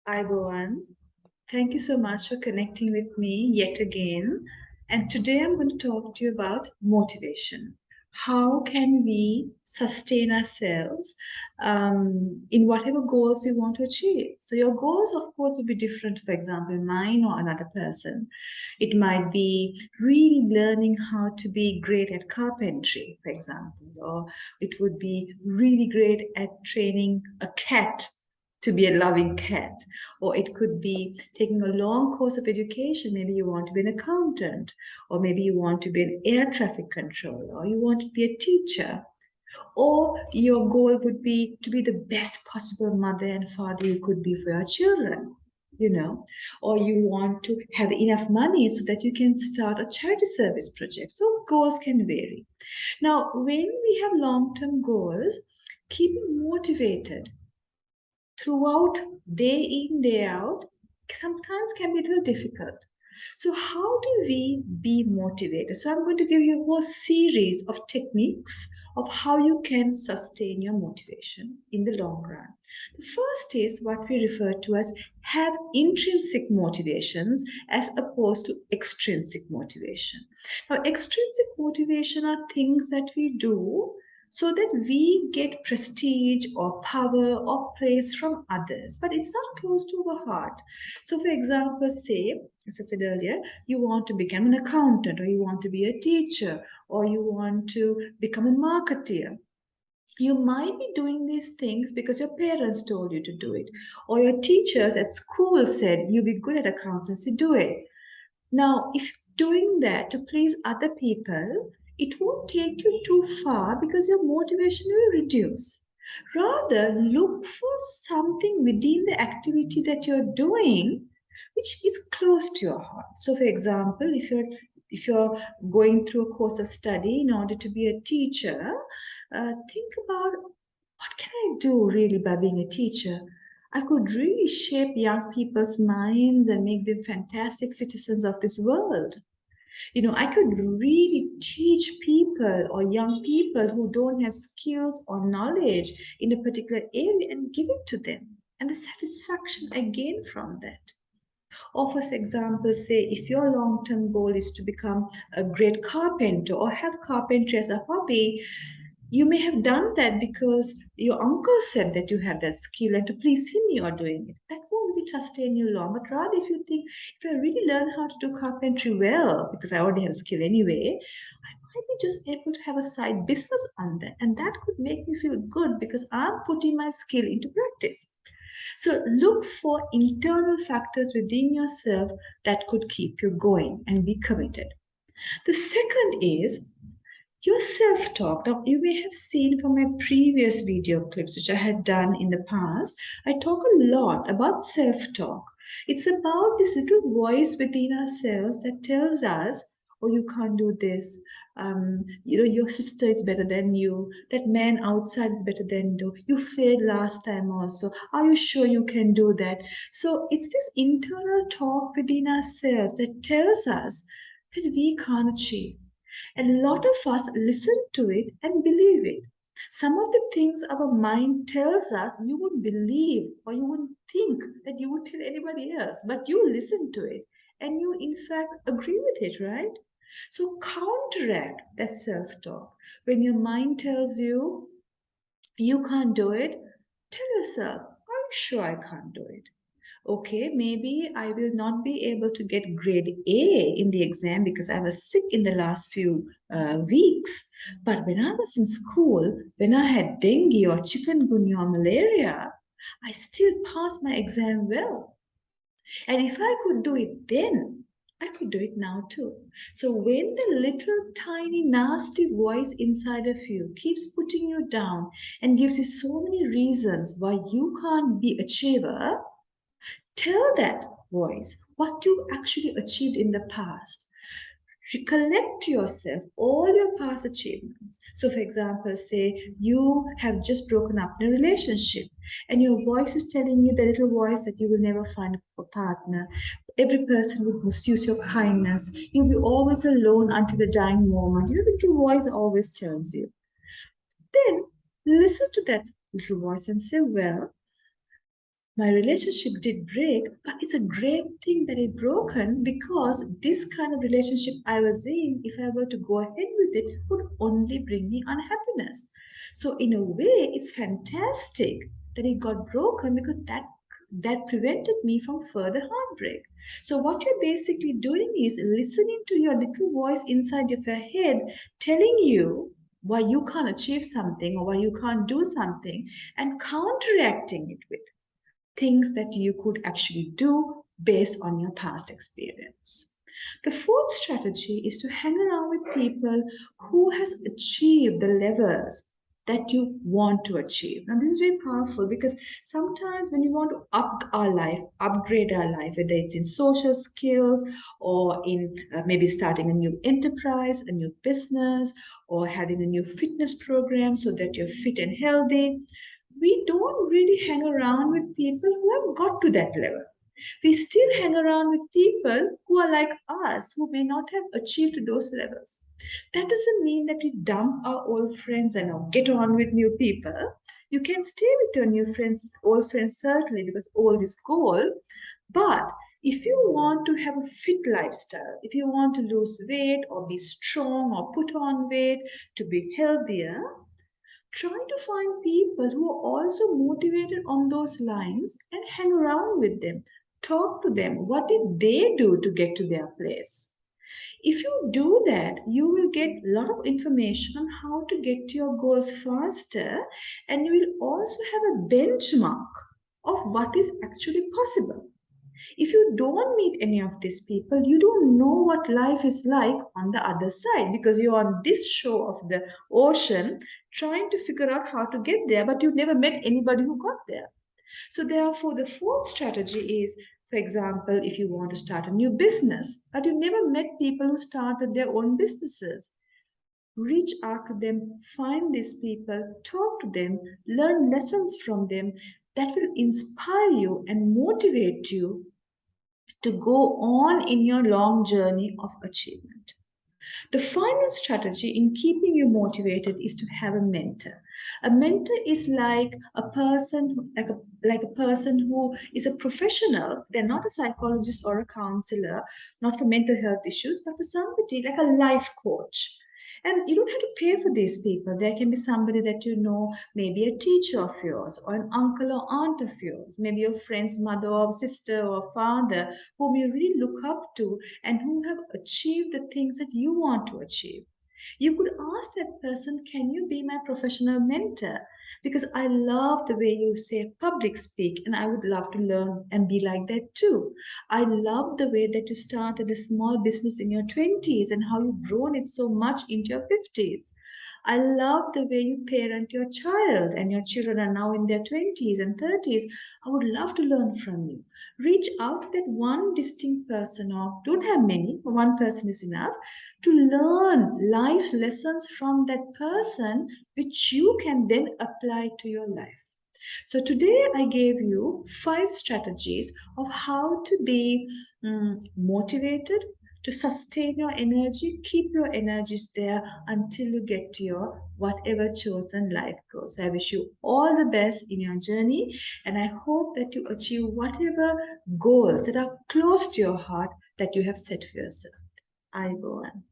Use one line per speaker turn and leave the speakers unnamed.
Iboan, thank you so much for connecting with me yet again. And today I'm going to talk to you about motivation. How can we sustain ourselves in whatever goals we want to achieve? So, your goals, of course, will be different, for example, mine or another person. It might be really learning how to be great at carpentry, for example, or it would be really great at training a cat to be a loving cat, or it could be taking a long course of education. Maybe you want to be an accountant, or maybe you want to be an air traffic controller, or you want to be a teacher, or your goal would be to be the best possible mother and father you could be for your children, or you want to have enough money so that you can start a charity service project. So goals can vary. Now, when we have long term goals, keeping motivated throughout, day in, day out, sometimes can be a little difficult. So, how do we be motivated? So, I'm going to give you a whole series of techniques of how you can sustain your motivation in the long run. The first is what we refer to as have intrinsic motivations as opposed to extrinsic motivation. Now, extrinsic motivation are things that we do so that we get prestige or power or praise from others, but it's not close to our heart. So, for example, say, as I said earlier, you want to become an accountant, or you want to be a teacher, or you want to become a marketeer. You might be doing these things because your parents told you to do it, or your teachers at school said you'll be good at accountancy, do it. Now, if you're doing that to please other people, it won't take you too far because your motivation will reduce. Rather, look for something within the activity that you're doing which is close to your heart. So, for example, if you're going through a course of study in order to be a teacher, think about what can I do really by being a teacher? I could really shape young people's minds and make them fantastic citizens of this world. I could really teach people or young people who don't have skills or knowledge in a particular area and give it to them. And the satisfaction I gain from that. Or, for example, say if your long term goal is to become a great carpenter or have carpentry as a hobby, you may have done that because your uncle said that you have that skill, and to please him, you are doing it. That won't be sustain you long. But rather, if you think, if I really learn how to do carpentry well, because I already have a skill anyway, I might be just able to have a side business on that. And that could make me feel good because I'm putting my skill into practice. So look for internal factors within yourself that could keep you going and be committed. The second is your self talk. Now, you may have seen from my previous video clips, which I had done in the past, I talk a lot about self talk. It's about this little voice within ourselves that tells us, oh, you can't do this. Your sister is better than you. That man outside is better than you. You failed last time also. Are you sure you can do that? So it's this internal talk within ourselves that tells us that we can't achieve. And a lot of us listen to it and believe it. Some of the things our mind tells us you would believe or you would think that you would tell anybody else, but you listen to it and you, in fact, agree with it, right? So counteract that self talk. When your mind tells you you can't do it, tell yourself, are you sure I can't do it? Okay, maybe I will not be able to get grade A in the exam because I was sick in the last few weeks. But when I was in school, when I had dengue or chikungunya or malaria, I still passed my exam well. And if I could do it then, I could do it now too. So when the little tiny nasty voice inside of you keeps putting you down and gives you so many reasons why you can't be achiever, tell that voice what you actually achieved in the past. Recollect to yourself all your past achievements. So, for example, say you have just broken up in a relationship, and your voice is telling you, the little voice, that you will never find a partner. Every person would misuse your kindness. You'll be always alone until the dying moment. The little voice always tells you. Then listen to that little voice and say, well, My relationship did break, but it's a great thing that it broken because this kind of relationship I was in, if I were to go ahead with it, would only bring me unhappiness. So in a way, it's fantastic that it got broken because that prevented me from further heartbreak. So what you're basically doing is listening to your little voice inside of your head telling you why you can't achieve something or why you can't do something and counteracting it with things that you could actually do based on your past experience. The fourth strategy is to hang around with people who has achieved the levels that you want to achieve. Now, this is very powerful because sometimes when you want to up our life, upgrade our life, whether it's in social skills or in maybe starting a new enterprise, a new business, or having a new fitness program so that you're fit and healthy, we don't really hang around with people who have got to that level. We still hang around with people who are like us, who may not have achieved those levels. That doesn't mean that we dump our old friends and now get on with new people. You can stay with your new friends, old friends certainly, because old is gold. But if you want to have a fit lifestyle, if you want to lose weight or be strong or put on weight to be healthier, try to find people who are also motivated on those lines and hang around with them. Talk to them. What did they do to get to their place? If you do that, you will get a lot of information on how to get to your goals faster, and you will also have a benchmark of what is actually possible. If you don't meet any of these people, you don't know what life is like on the other side because you're on this shore of the ocean trying to figure out how to get there, but you've never met anybody who got there. So, therefore, the fourth strategy is, for example, if you want to start a new business, but you've never met people who started their own businesses, reach out to them, find these people, talk to them, learn lessons from them that will inspire you and motivate you to go on in your long journey of achievement. The final strategy in keeping you motivated is to have a mentor. A mentor is like a person, like a person who is a professional. They're not a psychologist or a counselor, not for mental health issues, but for somebody like a life coach. And you don't have to pay for these people. There can be somebody that you know, maybe a teacher of yours, or an uncle or aunt of yours, maybe your friend's mother or sister or father, whom you really look up to and who have achieved the things that you want to achieve. You could ask that person, can you be my professional mentor? Because I love the way you say public speak, and I would love to learn and be like that too. I love the way that you started a small business in your 20s and how you've grown it so much into your 50s. I love the way you parent your child, and your children are now in their 20s and 30s. I would love to learn from you. Reach out to that one distinct person, or don't have many, one person is enough, to learn life lessons from that person, which you can then apply to your life. So today I gave you 5 strategies of how to be motivated, to sustain your energy, keep your energies there until you get to your whatever chosen life goals. I wish you all the best in your journey, and I hope that you achieve whatever goals that are close to your heart that you have set for yourself. I go on.